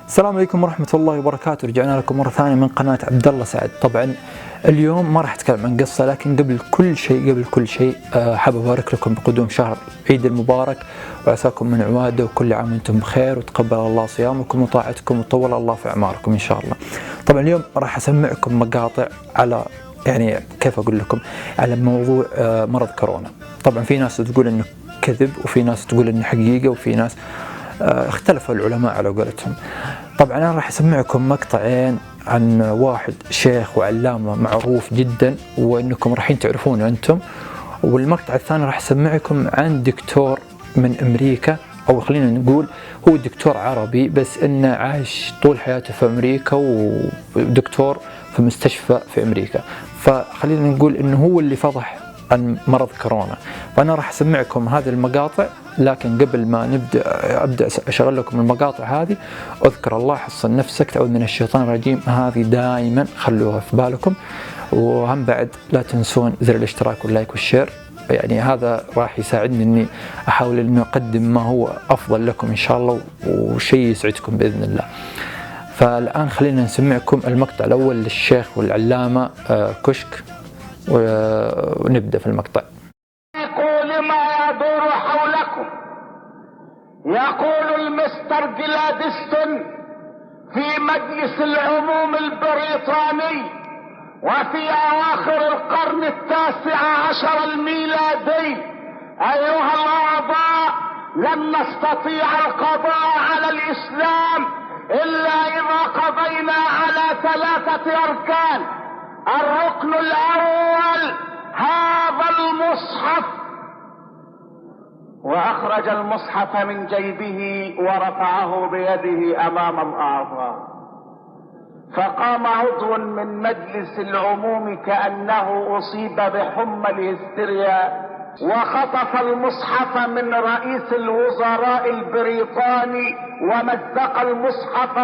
السلام عليكم ورحمة الله وبركاته. رجعنا لكم مرة ثانية من قناة عبد الله سعد. طبعا اليوم ما راح اتكلم عن قصة، لكن قبل كل شيء حابب أبارك لكم بقدوم شهر عيد المبارك، وعساكم من عواده، وكل عام وانتم بخير، وتقبل الله صيامكم وطاعتكم وطول الله في أعماركم إن شاء الله. طبعا اليوم راح أسمعكم مقاطع على كيف أقول لكم على موضوع مرض كورونا. طبعا في ناس تقول إنه كذب، وفي ناس تقول إنه حقيقة، وفي ناس اختلفوا العلماء على قولتهم. طبعا أنا راح أسمعكم مقطعين عن واحد شيخ وعلامة معروف جدا، وإنكم راحين تعرفونه أنتم. والمقطع الثاني راح أسمعكم عن دكتور من أمريكا، أو خلينا نقول هو دكتور عربي بس إنه عايش طول حياته في أمريكا، ودكتور في مستشفى في أمريكا. فخلينا نقول إنه هو اللي فضح عن مرض كورونا. فأنا راح أسمعكم هذه المقاطع، لكن قبل ما أبدأ أشغل لكم المقاطع هذه، أذكر الله، حصن نفسك، تعوذ من الشيطان الرجيم. هذه دائما خلوها في بالكم، وهم بعد لا تنسون زر الاشتراك واللايك والشير، يعني هذا راح يساعدني إني أحاول إنه أقدم ما هو أفضل لكم إن شاء الله، وشيء يسعدكم بإذن الله. فالآن خلينا نسمعكم المقطع الأول للشيخ والعلامة كشك، ونبدأ في المقطع. يقول ما يدور حولكم، يقول المستر جلادستون في مجلس العموم البريطاني وفي أواخر القرن 19 الميلادي: أيها الأعضاء، لن نستطيع القضاء على الإسلام إلا إذا قضينا على 3 أركان. الركن الأول هذا المصحف. وأخرج المصحف من جيبه ورفعه بيده أمام الأعضاء، فقام عضو من مجلس العموم كأنه أصيب بحمى الهستيريا، وخطف المصحف من رئيس الوزراء البريطاني ومزق المصحف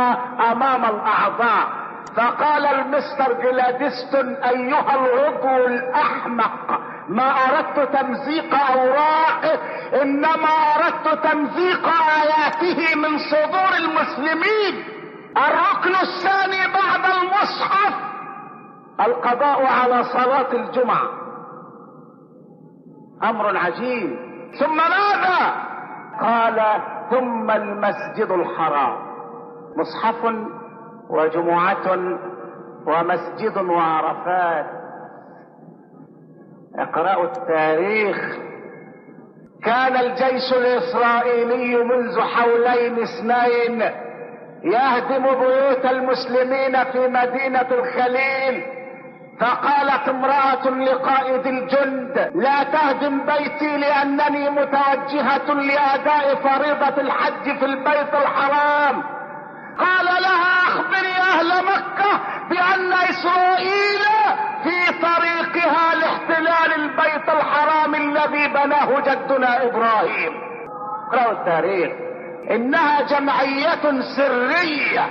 أمام الأعضاء. فقال المستر جلادستون: أيها العضو الأحمق، ما أردت تمزيق أوراقه، إنما أردت تمزيق آياته من صدور المسلمين. الركن الثاني بعد المصحف القضاء على صلاة الجمعة. أمر عجيب. ثم ماذا؟ قال: ثم المسجد الحرام. مصحف وجمعة ومسجد وعرفات. اقرأوا التاريخ. كان الجيش الإسرائيلي منذ حولين 2 يهدم بيوت المسلمين في مدينة الخليل، فقالت امرأة لقائد الجند: لا تهدم بيتي لأنني متوجهة لأداء فريضة الحج في البيت الحرام. قال لها: أخبري أهل مكة بأن إسرائيل في طريقها لاحتلال البيت الحرام الذي بناه جدنا إبراهيم. اقرأوا التاريخ. إنها جمعية سرية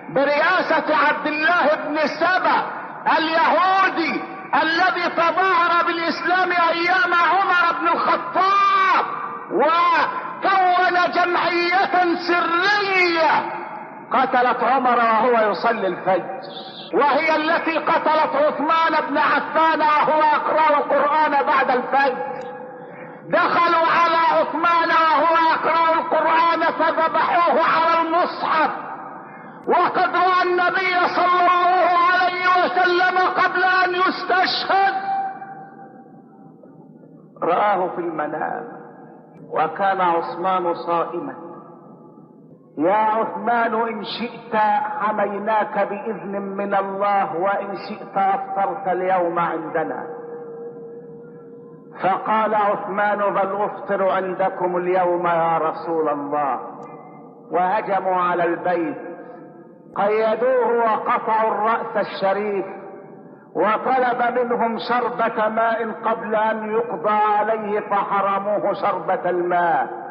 برئاسة عبد الله بن سبأ اليهودي الذي تظاهر بالإسلام أيام عمر بن الخطاب، وكون جمعية سرية قتلت عمر وهو يصلي الفجر، وهي التي قتلت عثمان بن عفان وهو يقرأ القرآن بعد الفجر. دخلوا على عثمان وهو يقرأ القرآن فذبحوه على المصحف، وقد رأى النبي صلى الله عليه وسلم قبل أن يستشهد، رآه في المنام، وكان عثمان صائما. يا عثمان، إن شئت حميناك بإذن من الله، وإن شئت أفطرت اليوم عندنا. فقال عثمان: بل أفطر عندكم اليوم يا رسول الله. وهجموا على البيت، قيدوه وقطعوا الرأس الشريف، وطلب منهم شربة ماء قبل أن يقضى عليه، فحرموه شربة الماء.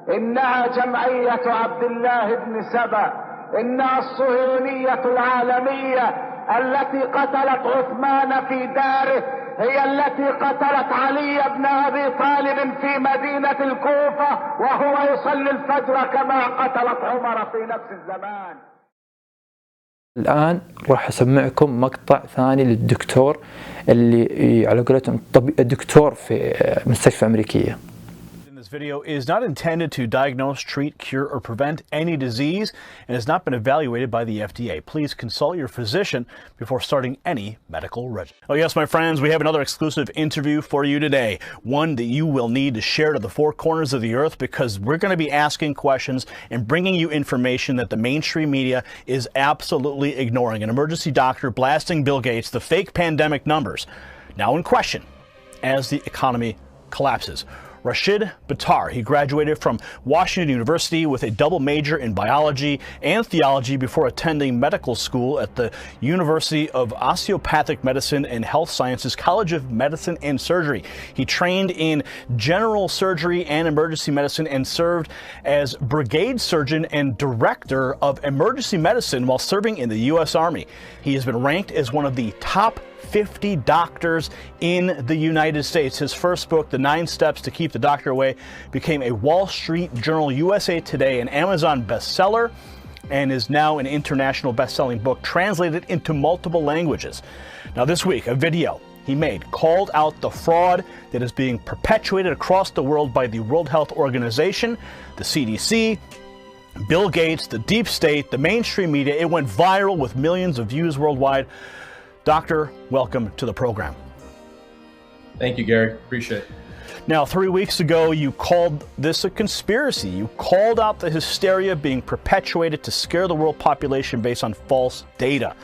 إنها جمعية عبد الله بن سبأ، إنها الصهيونية العالمية التي قتلت عثمان في داره، هي التي قتلت علي بن أبي طالب في مدينة الكوفة وهو يصلي الفجر، كما قتلت عمر في نفس الزمان. الآن راح أسمعكم مقطع ثاني للدكتور اللي على قولتهم دكتور في مستشفى أمريكية. This video is not intended to diagnose, treat, cure, or prevent any disease and has not been evaluated by the FDA. Please consult your physician before starting any medical regimen. Oh yes, my friends, we have another exclusive interview for you today. One that you will need to share to the four corners of the earth, because we're going to be asking questions and bringing you information that the mainstream media is absolutely ignoring. An emergency doctor blasting Bill Gates, the fake pandemic numbers, now in question as the economy collapses. Rashid Buttar, he graduated from Washington University with a double major in biology and theology before attending medical school at the University of Osteopathic Medicine and Health Sciences College of Medicine and Surgery. He trained in general surgery and emergency medicine and served as brigade surgeon and director of emergency medicine while serving in the U.S. Army. He has been ranked as one of the top 50 doctors in the United States. His first book, The 9 Steps to Keep the Doctor Away, became a Wall Street Journal, USA Today, and Amazon bestseller, and is now an international best-selling book translated into multiple languages. Now this week, a video he made called out the fraud that is being perpetuated across the world by the World Health Organization, the CDC, Bill Gates, the deep state, the mainstream media. It went viral with millions of views worldwide. Doctor, welcome to the program. Thank you, Gary. Appreciate it. Now, 3 weeks ago, you called this a conspiracy. You called out the hysteria being perpetuated to scare the world population based on false data.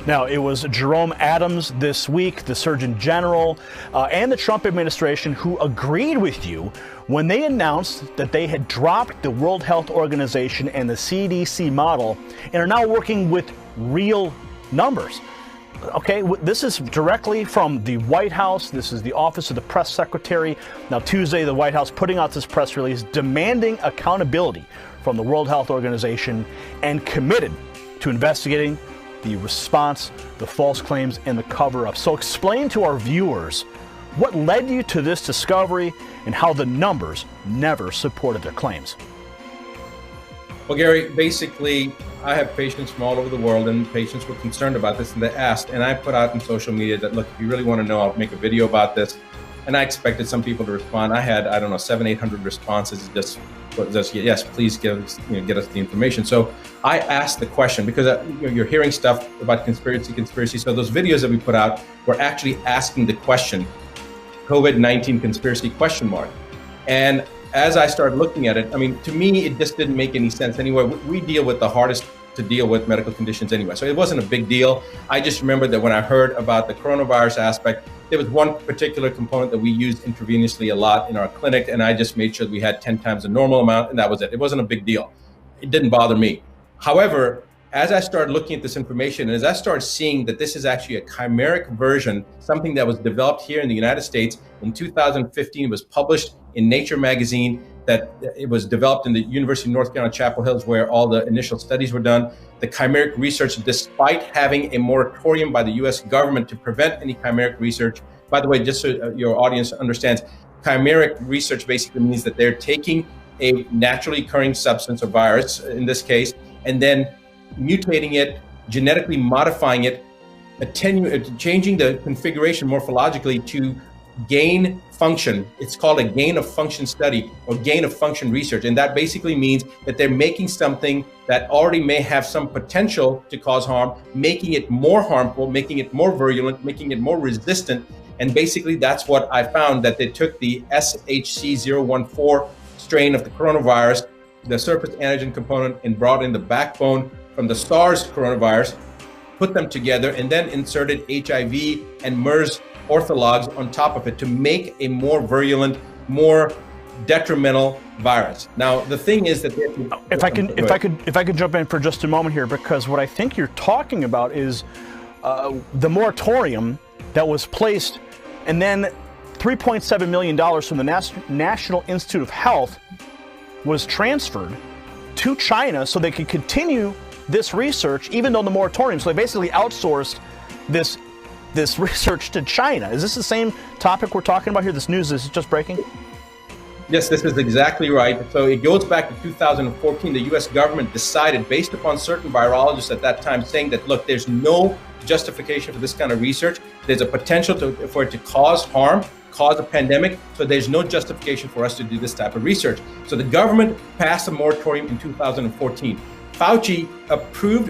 Now, it was Jerome Adams this week, the Surgeon General, and the Trump administration who agreed with you when they announced that they had dropped the World Health Organization and the CDC model and are now working with real numbers. Okay, this is directly from the White House. This is the Office of the Press Secretary. Now, Tuesday, the White House putting out this press release demanding accountability from the World Health Organization and committed to investigating the response, the false claims, and the cover-up. So explain to our viewers what led you to this discovery and how the numbers never supported their claims. Well, Gary, basically, I have patients from all over the world, and patients were concerned about this, and they asked, and I put out in social media that, look, if you really want to know, I'll make a video about this. And I expected some people to respond. I had, 700-800 responses. Just yes, please get us the information. So I asked the question, because you're hearing stuff about conspiracy. So those videos that we put out were actually asking the question, COVID-19 conspiracy ? And as I started looking at it, to me, it just didn't make any sense anyway. We deal with the hardest to deal with medical conditions anyway. So it wasn't a big deal. I just remember that when I heard about the coronavirus aspect, there was one particular component that we used intravenously a lot in our clinic, and I just made sure that we had 10 times the normal amount, and that was it. It wasn't a big deal. It didn't bother me. However, as I started looking at this information, and as I started seeing that this is actually a chimeric version, something that was developed here in the United States in 2015, it was published in Nature magazine, that it was developed in the University of North Carolina, Chapel Hill, where all the initial studies were done. The chimeric research, despite having a moratorium by the US government to prevent any chimeric research, by the way, just so your audience understands, chimeric research basically means that they're taking a naturally occurring substance or virus, in this case, and then mutating it, genetically modifying it, changing the configuration morphologically to gain function. It's called a gain of function study or gain of function research. And that basically means that they're making something that already may have some potential to cause harm, making it more harmful, making it more virulent, making it more resistant. And basically that's what I found, that they took the SHC014 strain of the coronavirus, the surface antigen component, and brought in the backbone from the SARS coronavirus, put them together, and then inserted HIV and MERS orthologs on top of it to make a more virulent, more detrimental virus. Now, the thing is that if I could jump in for just a moment here, because what I think you're talking about is the moratorium that was placed, and then $3.7 million from the National Institute of Health was transferred to China so they could continue this research, even though the moratorium. So they basically outsourced this research to China. Is this the same topic we're talking about here? This news is just breaking? Yes, this is exactly right. So it goes back to 2014. The U.S. government decided, based upon certain virologists at that time, saying that, look, there's no justification for this kind of research. There's a potential for it to cause harm, cause a pandemic. So there's no justification for us to do this type of research. So the government passed a moratorium in 2014. Fauci approved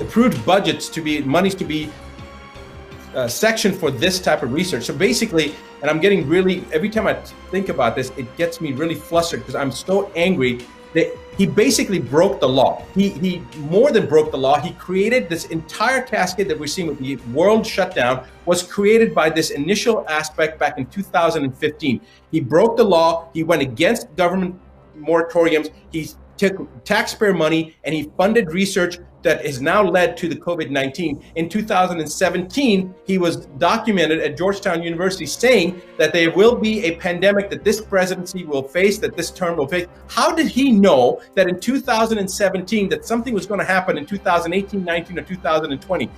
approved budgets to be monies to be section for this type of research. So basically, and I'm getting really, every time I think about this, it gets me really flustered because I'm so angry that he basically broke the law. He more than broke the law. He created this entire cascade that we're seeing with the world shutdown was created by this initial aspect back in 2015. He broke the law. He went against government moratoriums. He took taxpayer money and he funded research that has now led to the COVID-19. In 2017, he was documented at Georgetown University saying that there will be a pandemic that this presidency will face, that this term will face. How did he know that in 2017 that something was going to happen in 2018, 19, or 2020?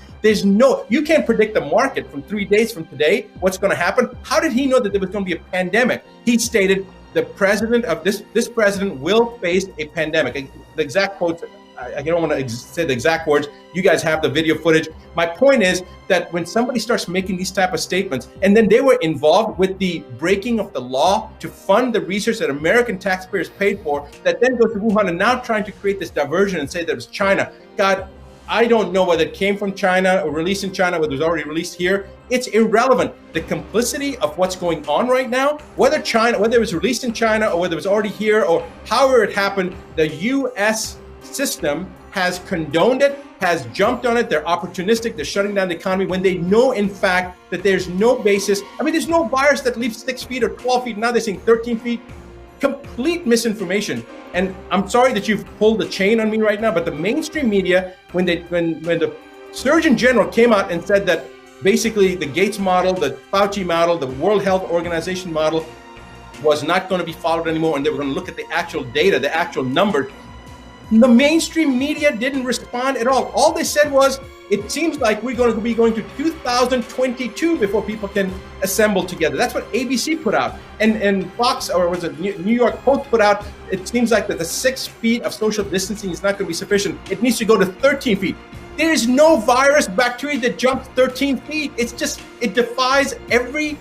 You can't predict the market from 3 days from today, what's going to happen. How did he know that there was going to be a pandemic? He stated, the president of this president will face a pandemic. The exact quotes, I don't want to say the exact words. You guys have the video footage. My point is that when somebody starts making these type of statements, and then they were involved with the breaking of the law to fund the research that American taxpayers paid for, that then goes to Wuhan and now trying to create this diversion and say that it was China. God, I don't know whether it came from China or released in China, whether it was already released here. It's irrelevant. The complicity of what's going on right now, whether it was released in China or whether it was already here or however it happened, the U.S. system has condoned it, has jumped on it. They're opportunistic. They're shutting down the economy when they know, in fact, that there's no basis. I mean, there's no virus that leaves 6 feet or 12 feet. Now they're saying 13 feet. Complete misinformation. And I'm sorry that you've pulled the chain on me right now, but the mainstream media, when the Surgeon General came out and said that basically the Gates model, the Fauci model, the World Health Organization model was not going to be followed anymore, and they were going to look at the actual data, the actual numbers, the mainstream media didn't respond at all. All they said was, it seems like we're going to be going to 2022 before people can assemble together. That's what ABC put out. And Fox, or was it New York Post put out, it seems like that the 6 feet of social distancing is not going to be sufficient. It needs to go to 13 feet. There is no virus, bacteria that jumps 13 feet. It defies every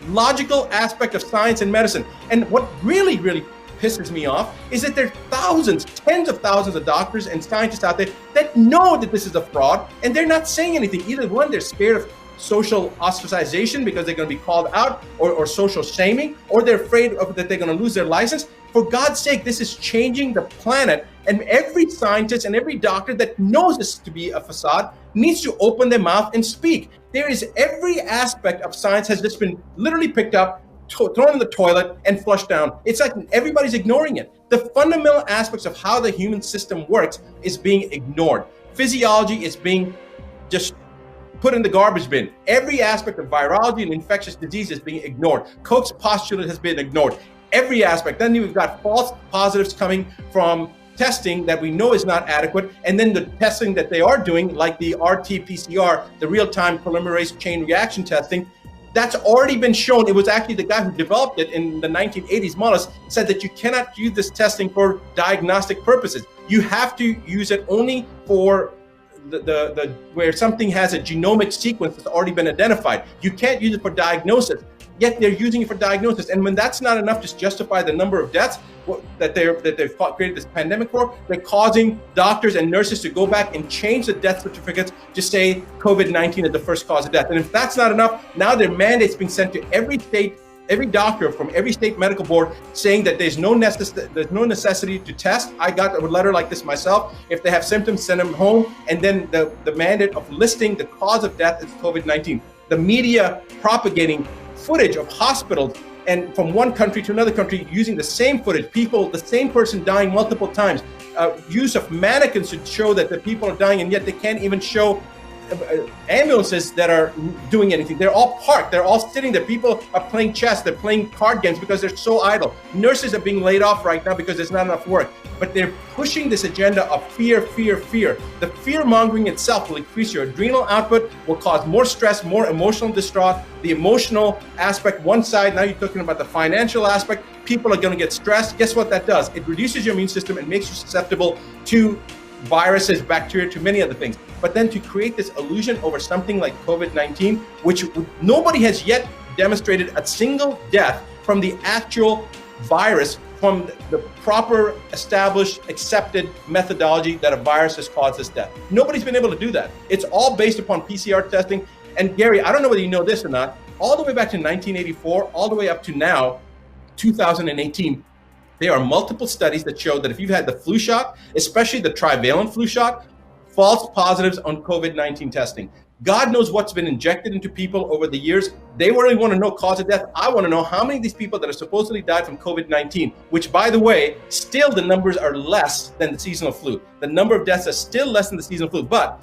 logical aspect of science and medicine. And what really, really pisses me off is that there are thousands, tens of thousands of doctors and scientists out there that know that this is a fraud, and they're not saying anything. Either one, they're scared of social ostracization because they're going to be called out, or social shaming, or they're afraid that they're going to lose their license. For God's sake, this is changing the planet, and every scientist and every doctor that knows this to be a facade needs to open their mouth and speak. There is every aspect of science has just been literally picked up, thrown in the toilet and flushed down. It's like everybody's ignoring it. The fundamental aspects of how the human system works is being ignored. Physiology is being just put in the garbage bin. Every aspect of virology and infectious disease is being ignored. Koch's postulate has been ignored. Every aspect. Then we've got false positives coming from testing that we know is not adequate, and then the testing that they are doing, like the RT-PCR, the real-time polymerase chain reaction testing, that's already been shown. It was actually the guy who developed it in the 1980s, Mullis, said that you cannot use this testing for diagnostic purposes. You have to use it only for the where something has a genomic sequence that's already been identified. You can't use it for diagnosis, yet they're using it for diagnosis. And when that's not enough to justify the number of deaths that they've created this pandemic for, they're causing doctors and nurses to go back and change the death certificates to say COVID-19 is the first cause of death. And if that's not enough, now their mandates being sent to every state, every doctor from every state medical board saying that there's no necessity to test. I got a letter like this myself. If they have symptoms, send them home. And then the mandate of listing the cause of death is COVID-19. The media propagating footage of hospitals and from one country to another country using the same footage, the same person dying multiple times, use of mannequins to show that the people are dying, and yet they can't even show ambulances that are doing anything. They're all parked. They're all sitting there. People are playing chess. They're playing card games because they're so idle. Nurses are being laid off right now because there's not enough work. But they're pushing this agenda of fear, fear, fear. The fear mongering itself will increase your adrenal output, will cause more stress, more emotional distraught. The emotional aspect, one side, now you're talking about the financial aspect. People are going to get stressed. Guess what that does? It reduces your immune system and makes you susceptible to viruses, bacteria, to many other things. But then to create this illusion over something like COVID-19, which nobody has yet demonstrated a single death from the actual virus, from the proper, established, accepted methodology that a virus has caused this death. Nobody's been able to do that. It's all based upon PCR testing. And Gary, I don't know whether you know this or not, all the way back to 1984, all the way up to now, 2018, there are multiple studies that show that if you've had the flu shot, especially the trivalent flu shot, false positives on COVID-19 testing. God knows what's been injected into people over the years. They really want to know cause of death. I want to know how many of these people that are supposedly died from COVID-19, which, by the way, still the numbers are less than the seasonal flu. The number of deaths are still less than the seasonal flu. But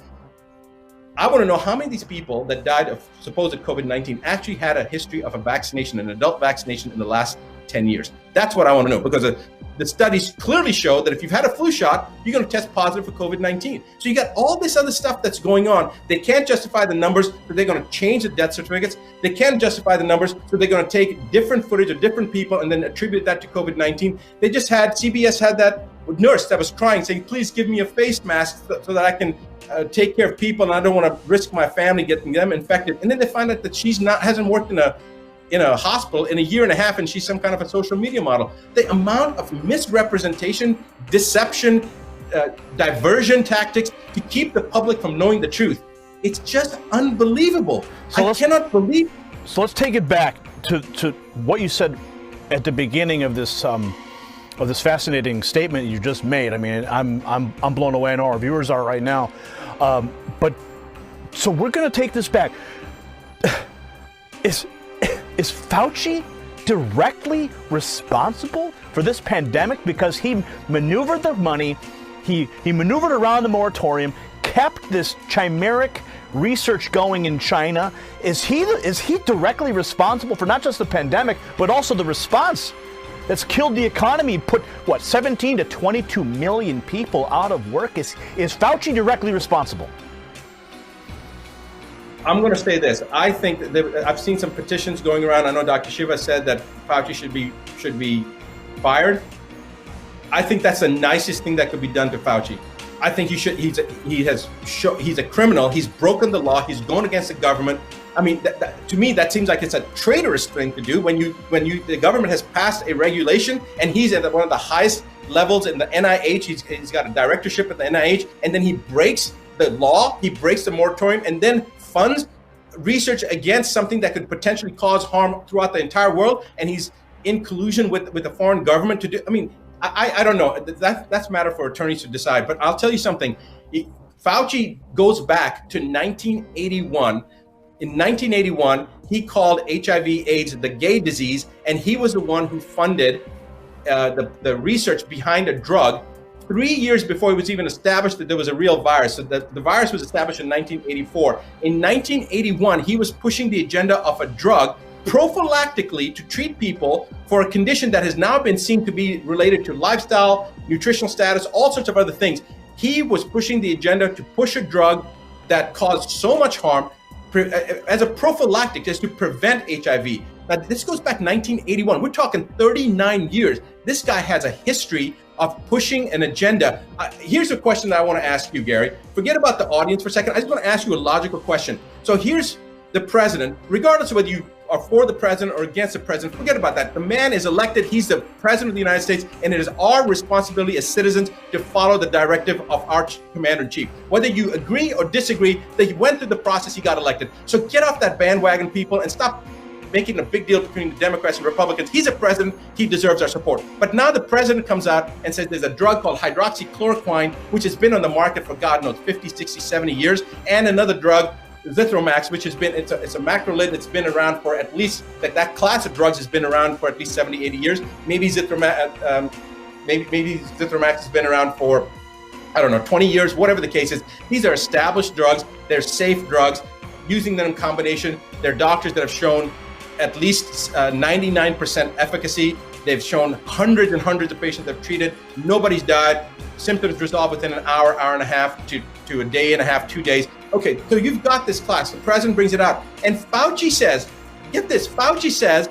I want to know how many of these people that died of supposed COVID-19 actually had a history of a vaccination, an adult vaccination in the last 10 years. That's what I want to know, because the studies clearly show that if you've had a flu shot, you're going to test positive for COVID-19. So you got all this other stuff that's going on. They can't justify the numbers, so they're going to change the death certificates. They can't justify the numbers, so they're going to take different footage of different people and then attribute that to COVID-19. They just had, CBS had that nurse that was crying, saying, please give me a face mask so that I can take care of people, and I don't want to risk my family getting them infected. And then they find out that hasn't worked in a hospital in a year and a half, and she's some kind of a social media model. The amount of misrepresentation, deception, diversion tactics to keep the public from knowing the truth, it's just unbelievable. So I cannot believe. So let's take it back to what you said at the beginning of this fascinating statement you just made. I mean, I'm blown away, and all our viewers are right now. But so we're going to take this back. Is Fauci directly responsible for this pandemic because he maneuvered the money, he maneuvered around the moratorium, kept this chimeric research going in China? Is he directly responsible for not just the pandemic, but also the response that's killed the economy, put, 17 to 22 million people out of work? Is Fauci directly responsible? I'm going to say this. I think that I've seen some petitions going around. I know Dr. Shiva said that Fauci should be fired. I think that's the nicest thing that could be done to Fauci. I think he's a criminal. He's broken the law. He's gone against the government. I mean, to me, that seems like it's a traitorous thing to do when the government has passed a regulation and he's at one of the highest levels in the NIH. He's got a directorship at the NIH, and then he breaks the law. He breaks the moratorium, and then funds research against something that could potentially cause harm throughout the entire world, and he's in collusion with a foreign government to do. I mean, I don't know. That's a matter for attorneys to decide. But I'll tell you something. Fauci goes back to 1981. In 1981, he called HIV/AIDS the gay disease, and he was the one who funded the research behind a drug 3 years before it was even established that there was a real virus. So the virus was established in 1984. In 1981, he was pushing the agenda of a drug prophylactically to treat people for a condition that has now been seen to be related to lifestyle, nutritional status, all sorts of other things. He was pushing the agenda to push a drug that caused so much harm as a prophylactic, just to prevent HIV. Now, this goes back 1981. We're talking 39 years. This guy has a history of pushing an agenda. Here's a question that I want to ask you, Gary. Forget about the audience for a second. I just want to ask you a logical question. So here's the president, regardless of whether you are for the president or against the president, forget about that. The man is elected. He's the president of the United States, and it is our responsibility as citizens to follow the directive of our commander-in-chief. Whether you agree or disagree, that he went through the process, he got elected. So get off that bandwagon, people, and stop making a big deal between the Democrats and Republicans. He's a president. He deserves our support. But now the president comes out and says there's a drug called hydroxychloroquine, which has been on the market for God knows 50, 60, 70 years, and another drug, Zithromax, which has been, it's a macrolide that's been around for at least, that class of drugs has been around for at least 70, 80 years. Maybe Zithromax has been around for I don't know, 20 years, whatever the case is. These are established drugs. They're safe drugs. Using them in combination, they're doctors that have shown at least 99% efficacy. They've shown hundreds and hundreds of patients they've treated. Nobody's died. Symptoms resolve within an hour, hour and a half to a day and a half, 2 days. Okay, so you've got this class. The president brings it out. And Fauci says, get this, Fauci says,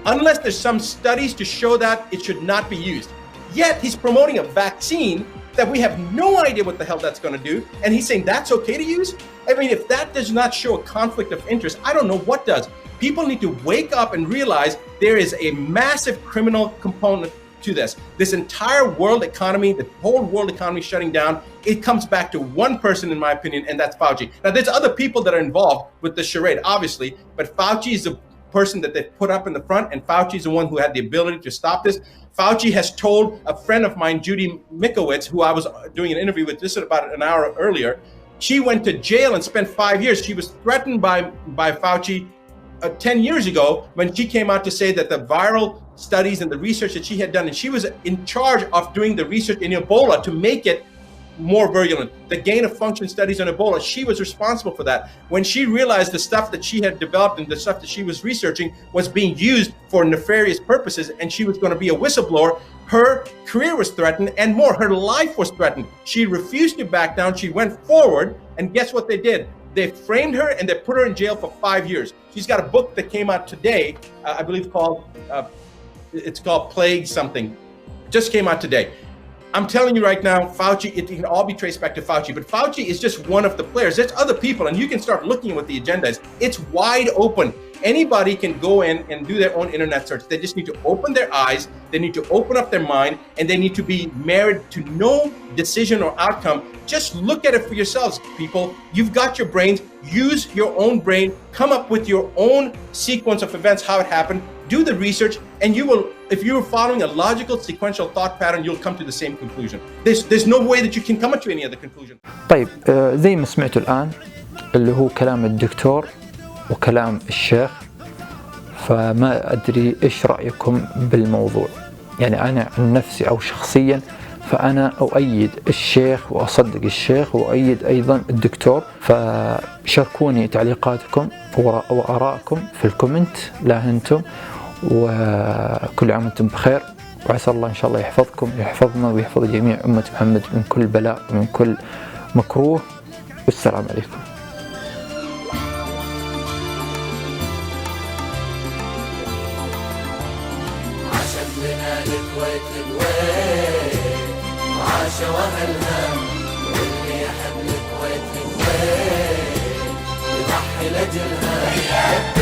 unless there's some studies to show that, it should not be used. Yet he's promoting a vaccine that we have no idea what the hell that's going to do. And he's saying that's okay to use? I mean, if that does not show a conflict of interest, I don't know what does. People need to wake up and realize there is a massive criminal component to this. This entire world economy, the whole world economy shutting down, it comes back to one person, in my opinion, and that's Fauci. Now, there's other people that are involved with the charade, obviously, but Fauci is the person that they put up in the front, and Fauci is the one who had the ability to stop this. Fauci has told a friend of mine, Judy Mikowitz, who I was doing an interview with just about an hour earlier, she went to jail and spent 5 years. She was threatened by Fauci 10 years ago when she came out to say that the viral studies and the research that she had done, and she was in charge of doing the research in Ebola to make it more virulent. The gain of function studies on Ebola, she was responsible for that. When she realized the stuff that she had developed and the stuff that she was researching was being used for nefarious purposes, and she was going to be a whistleblower, her career was threatened and more, her life was threatened. She refused to back down. She went forward, and guess what they did? They framed her and they put her in jail for 5 years. She's got a book that came out today, I believe called, it's called Plague something. Just came out today. I'm telling you right now, Fauci, it can all be traced back to Fauci, but Fauci is just one of the players. There's other people, and you can start looking at what the agenda is. It's wide open. Anybody can go in and do their own internet search. They just need to open their eyes, they need to open up their mind, and they need to be married to no decision or outcome. Just look at it for yourselves, people. You've got your brains, use your own brain, come up with your own sequence of events, how it happened, do the research, and you will, if you're following a logical sequential thought pattern, you'll come to the same conclusion. There's no way that you can come to any other conclusion. طيب زي ما سمعتوا الآن اللي هو كلام الدكتور وكلام الشيخ، فما أدري إيش رأيكم بالموضوع. يعني أنا عن نفسي أو شخصيا فأنا أؤيد الشيخ وأصدق الشيخ وأؤيد أيضا الدكتور. فشاركوني تعليقاتكم وآراءكم في الكومنت لا أنتم، وكل عام وأنتم بخير، وعسى الله إن شاء الله يحفظكم ويحفظنا ويحفظ جميع أمة محمد من كل بلاء ومن كل مكروه، والسلام عليكم. عاشت لنا الكويت الكويت وعاش وهلها، واللي يحب الكويت الكويت يضحي لأجلها.